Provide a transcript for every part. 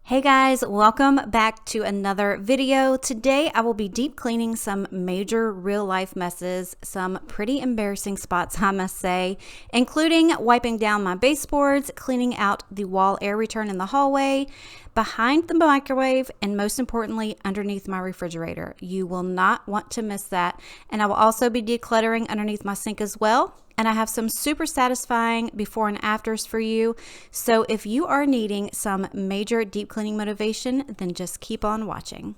Hey guys, welcome back to another video. Today I will be deep cleaning some major real life messes, some pretty embarrassing spots I must say, including wiping down my baseboards, cleaning out the wall air return in the hallway, behind the microwave, and most importantly, underneath my refrigerator. You will not want to miss that. And I will also be decluttering underneath my sink as well. And I have some super satisfying before and afters for you. So if you are needing some major deep cleaning motivation, then just keep on watching.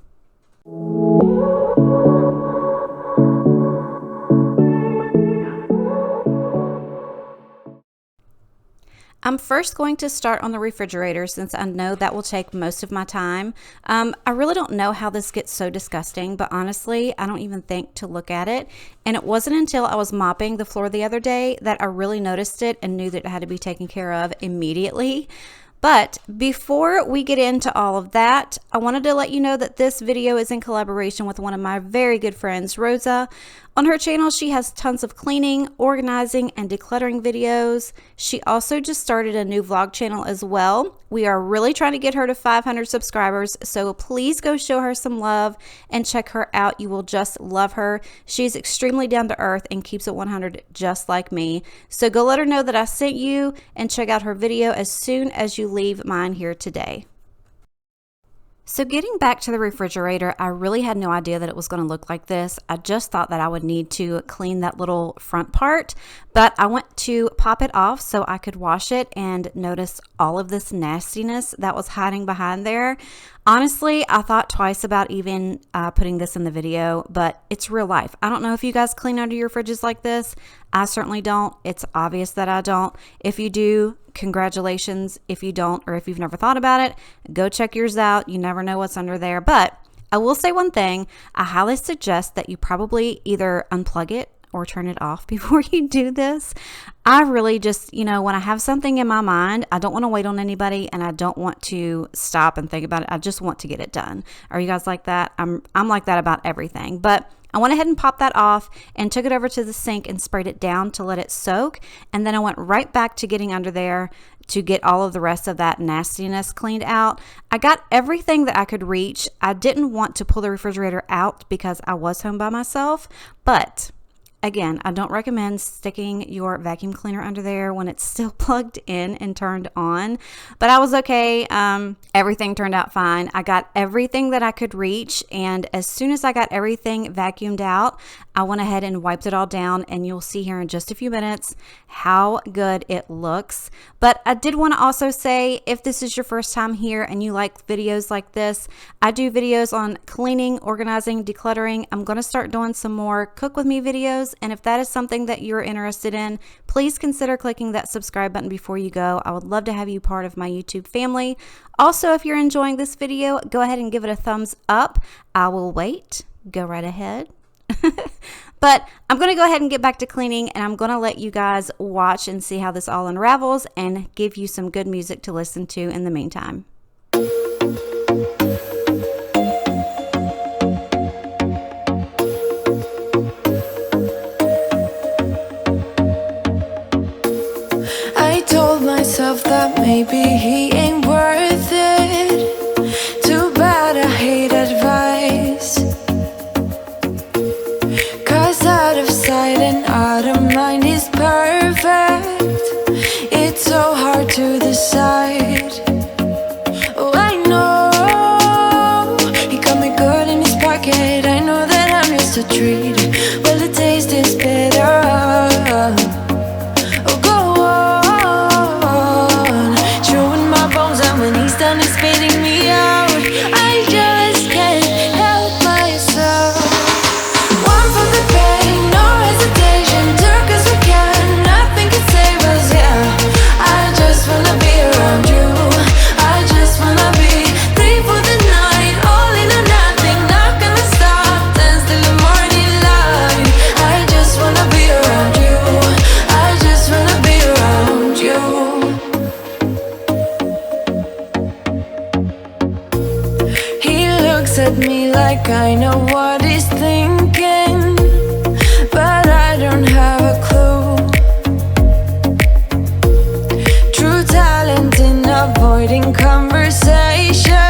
I'm first going to start on the refrigerator since I know that will take most of my time. I really don't know how this gets so disgusting, but honestly, I don't even think to look at it. And it wasn't until I was mopping the floor the other day that I really noticed it and knew that it had to be taken care of immediately. But before we get into all of that, I wanted to let you know that this video is in collaboration with one of my very good friends, Rosa. On her channel, she has tons of cleaning, organizing, and decluttering videos. She also just started a new vlog channel as well. We are really trying to get her to 500 subscribers, so please go show her some love and check her out. You will just love her. She's extremely down to earth and keeps it 100 just like me. So go let her know that I sent you and check out her video as soon as you leave mine here today. So getting back to the refrigerator, I really had no idea that it was going to look like this. I just thought that I would need to clean that little front part, but I went to pop it off so I could wash it and notice all of this nastiness that was hiding behind there. Honestly, I thought twice about even putting this in the video, but it's real life. I don't know if you guys clean under your fridges like this. I certainly don't. It's obvious that I don't. If you do, congratulations. If you don't, or if you've never thought about it, go check yours out. You never know what's under there. But I will say one thing. I highly suggest that you probably either unplug it or turn it off before you do this. I really just, when I have something in my mind, I don't want to wait on anybody and I don't want to stop and think about it. I just want to get it done. Are you guys like that? I'm like that about everything. But I went ahead and popped that off and took it over to the sink and sprayed it down to let it soak. And then I went right back to getting under there to get all of the rest of that nastiness cleaned out. I got everything that I could reach. I didn't want to pull the refrigerator out because I was home by myself, but again, I don't recommend sticking your vacuum cleaner under there when it's still plugged in and turned on, but I was okay. Everything turned out fine. I got everything that I could reach, and as soon as I got everything vacuumed out, I went ahead and wiped it all down, and you'll see here in just a few minutes how good it looks. But I did want to also say, if this is your first time here and you like videos like this, I do videos on cleaning, organizing, decluttering. I'm going to start doing some more cook with me videos. And if that is something that you're interested in, please consider clicking that subscribe button before you go. I would love to have you part of my YouTube family. Also, if you're enjoying this video, go ahead and give it a thumbs up. I will wait. Go right ahead. But I'm going to go ahead and get back to cleaning, and I'm going to let you guys watch and see how this all unravels and give you some good music to listen to in the meantime. Myself that maybe he ain't worth it. Too bad I hate advice, 'cause out of sight and out of mind is perfect. It's so hard to decide. Oh, I know he got me good in his pocket. I know that I'm just a treat. Well, the taste is bitter. Spitting me out, I just can't help myself. One for the pain, no hesitation, took as we can, nothing can save us, yeah. I just wanna be around you, I just wanna be free for the night, all in or nothing, not gonna stop, dance till the morning light. I just wanna be around you, I just wanna be around you. At me like I know what he's thinking, but I don't have a clue. True talent in avoiding conversation.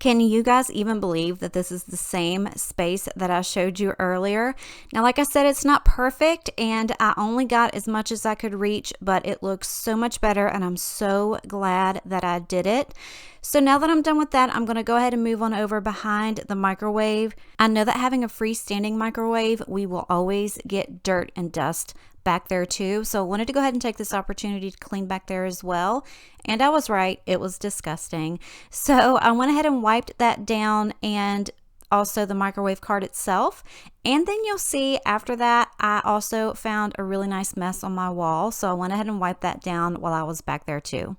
Can you guys even believe that this is the same space that I showed you earlier? Now, like I said, it's not perfect and I only got as much as I could reach, but it looks so much better and I'm so glad that I did it. So now that I'm done with that, I'm going to go ahead and move on over behind the microwave. I know that having a freestanding microwave, we will always get dirt and dust back there too. So I wanted to go ahead and take this opportunity to clean back there as well. And I was right, it was disgusting. So I went ahead and wiped that down and also the microwave cart itself. And then you'll see after that, I also found a really nice mess on my wall. So I went ahead and wiped that down while I was back there too.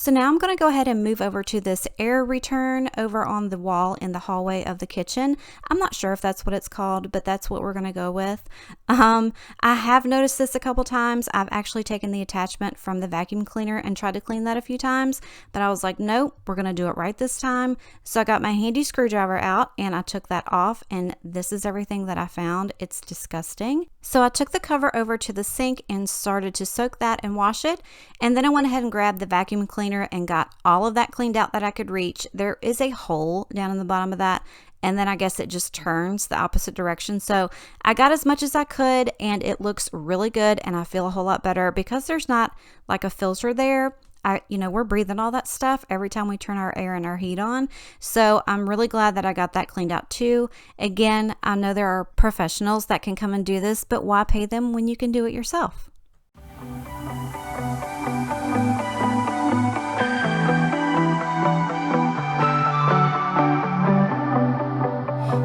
So now I'm going to go ahead and move over to this air return over on the wall in the hallway of the kitchen. I'm not sure if that's what it's called, but that's what we're going to go with. I have noticed this a couple times. I've actually taken the attachment from the vacuum cleaner and tried to clean that a few times, but I was like, nope, we're going to do it right this time. So I got my handy screwdriver out and I took that off, and this is everything that I found. It's disgusting. So I took the cover over to the sink and started to soak that and wash it. And then I went ahead and grabbed the vacuum cleaner and got all of that cleaned out that I could reach. There is a hole down in the bottom of that, and then I guess it just turns the opposite direction. So I got as much as I could, and it looks really good, and I feel a whole lot better because there's not like a filter there. We're breathing all that stuff every time we turn our air and our heat on. So I'm really glad that I got that cleaned out too. Again, I know there are professionals that can come and do this, but why pay them when you can do it yourself?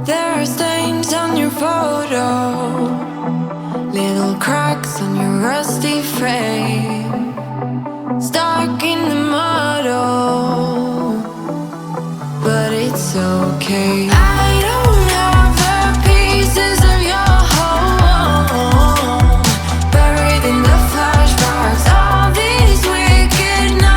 There are stains on your photo, little cracks on your rusty frame, stuck in the mud, oh, but it's okay. I don't have the pieces of your home, buried in the flashbacks of these wicked nights.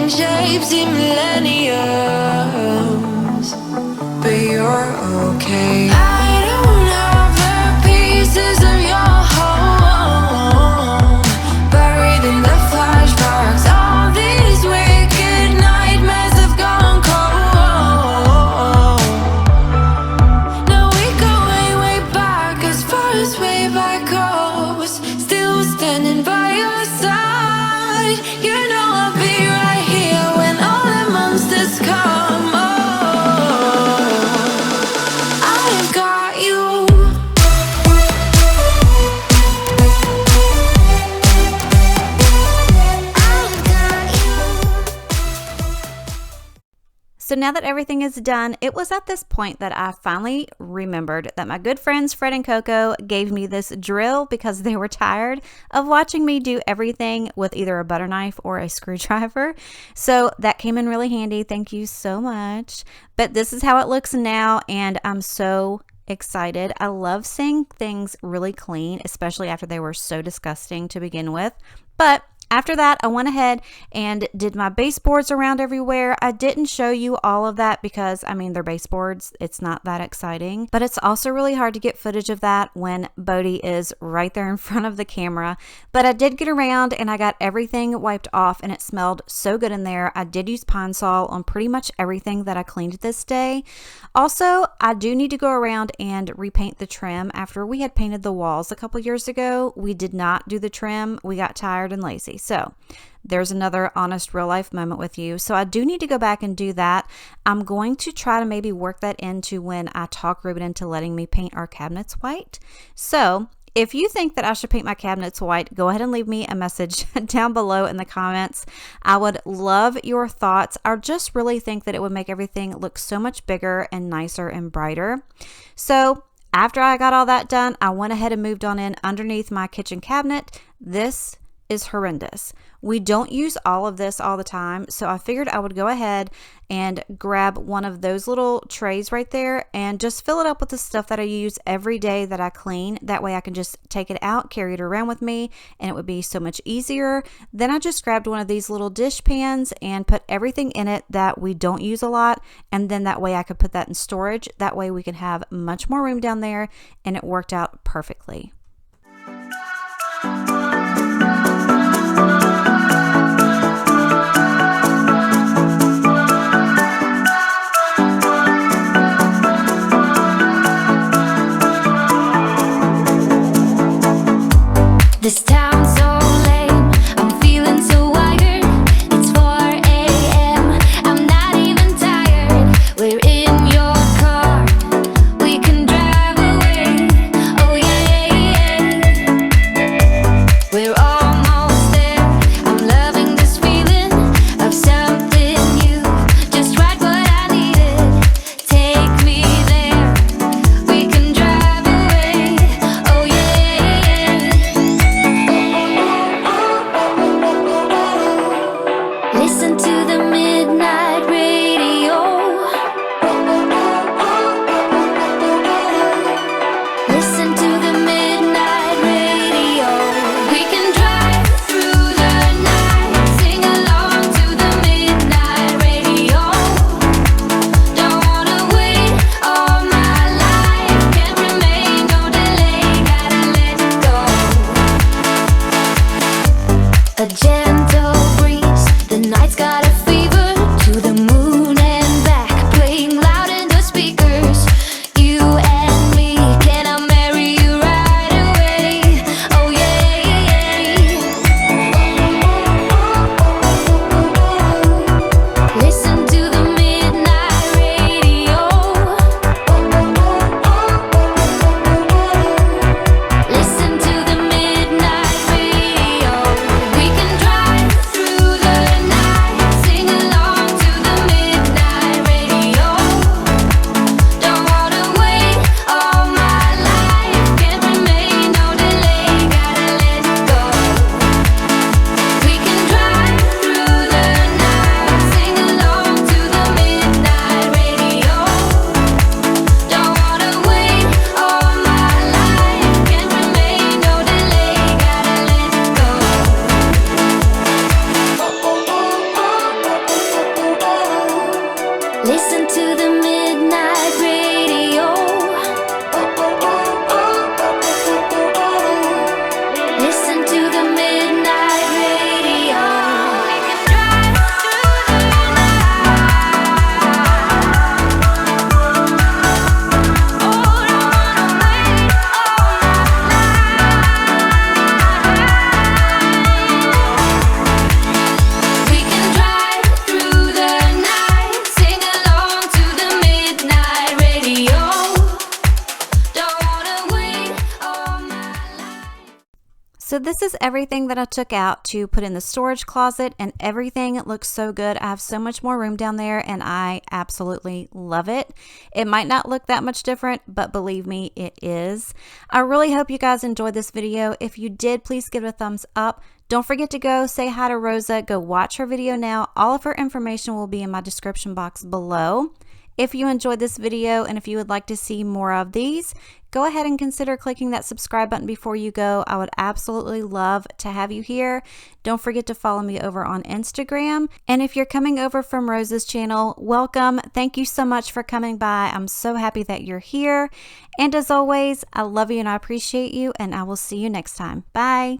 taking shapes in millenniums, but you're okay. I don't have the pieces of your home buried in the flashbacks. All these wicked nightmares have gone cold. Now we go way, way back, as far as way back goes. Still standing by your side. You know I'll be right here when all the monsters come. Oh, I've got you. I've got you. So now that everything is done, it was at this point that I finally remembered that my good friends Fred and Coco gave me this drill because they were tired of watching me do everything with either a butter knife or a screwdriver. So that came in really handy. Thank you so much. But this is how it looks now, and I'm so excited. I love seeing things really clean, especially after they were so disgusting to begin with. But after that, I went ahead and did my baseboards around everywhere. I didn't show you all of that because, I mean, they're baseboards. It's not that exciting. But it's also really hard to get footage of that when Bodhi is right there in front of the camera. But I did get around and I got everything wiped off, and it smelled so good in there. I did use Pine Sol on pretty much everything that I cleaned this day. Also, I do need to go around and repaint the trim. After we had painted the walls a couple years ago, we did not do the trim. We got tired and lazy. So there's another honest real life moment with you. So I do need to go back and do that. I'm going to try to maybe work that into when I talk Ruben into letting me paint our cabinets white. So if you think that I should paint my cabinets white, go ahead and leave me a message down below in the comments. I would love your thoughts. I just really think that it would make everything look so much bigger and nicer and brighter. So after I got all that done, I went ahead and moved on in underneath my kitchen cabinet. This is horrendous. We don't use all of this all the time, so I figured I would go ahead and grab one of those little trays right there and just fill it up with the stuff that I use every day that I clean. That way I can just take it out, carry it around with me, and it would be so much easier. Then I just grabbed one of these little dish pans and put everything in it that we don't use a lot, and then that way I could put that in storage. That way we can have much more room down there, and it worked out perfectly. This town's so lame, I'm feeling so wired. It's 4 a.m., I'm not even tired. We're in your car, we can drive away. Oh yeah, we're almost there. I'm loving this feeling of something new. Just right what I needed. Take me there, we can drive away. Oh yeah. Listen to the midnight radio. Listen to the midnight radio. We can drive through the night, sing along to the midnight radio. Don't wanna wait all my life, can't remain, no delay, gotta let it go. A gentle breeze, the night's got a fever Listen to the midnight radio. Listen to the midnight radio. We can drive through the night. Oh, don't wanna wait all night. We can drive through the night, sing along to the midnight radio. Don't wanna wait all my life. So this is everything that I took out to put in the storage closet, and everything looks so good. I have so much more room down there and I absolutely love it. It might not look that much different, but believe me, it is. I really hope you guys enjoyed this video. If you did, please give it a thumbs up. Don't forget to go say hi to Rosa. Go watch her video now. All of her information will be in my description box below. If you enjoyed this video and if you would like to see more of these, go ahead and consider clicking that subscribe button before you go. I would absolutely love to have you here. Don't forget to follow me over on Instagram. And if you're coming over from Rosa's channel, welcome. Thank you so much for coming by. I'm so happy that you're here. And as always, I love you and I appreciate you, and I will see you next time. Bye.